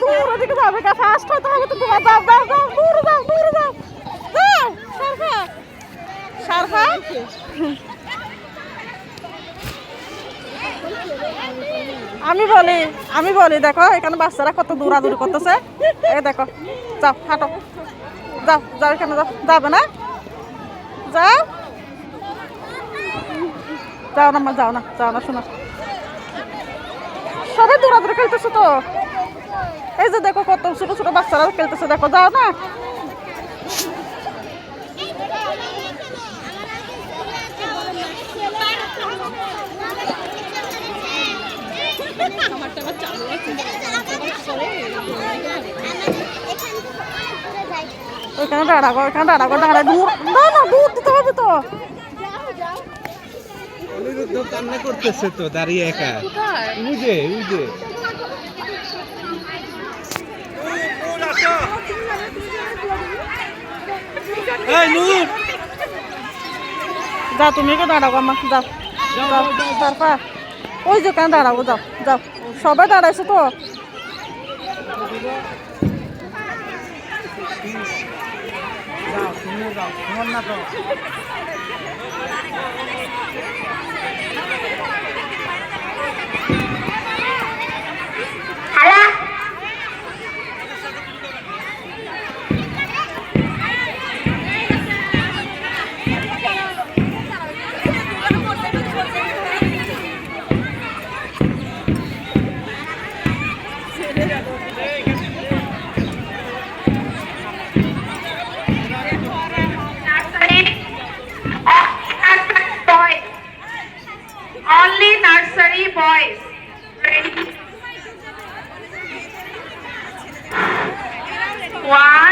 দূরের দিকে যাবে ফার্স্ট হতে হবে তো তোমার যাও যাও যাও দূরে যাও দূরে যাও যাও সারফা সারফা আমি বলি দেখো এখানে বাচ্চারা কত দৌড়াদৌড়ি করতেছে এই দেখো যাও হাঁটো যাও যাও এখানে যাও যাবে না যাও যাও না মা যাও না শোনো সবাই দৌড়াদৌড়ি খেলতেছে তো এই যে দেখো কত ছোট ছোট বাচ্চারা খেলতেছে দেখো যাও না ওইখানে দাঁড়াবো দাঁড়ায় দূর না দূর দিতে হবে তো অনিরুদ্ধ কান্না করতেছে তো দাঁড়িয়ে একা ওই যে যাও তুমি কে দাঁড়াবো আমার যাও যাও তারপর ওই যে কেন দাঁড়াবো যাও যাও সবাই দাঁড়াইছে তো Only nursery boys. Ready? 1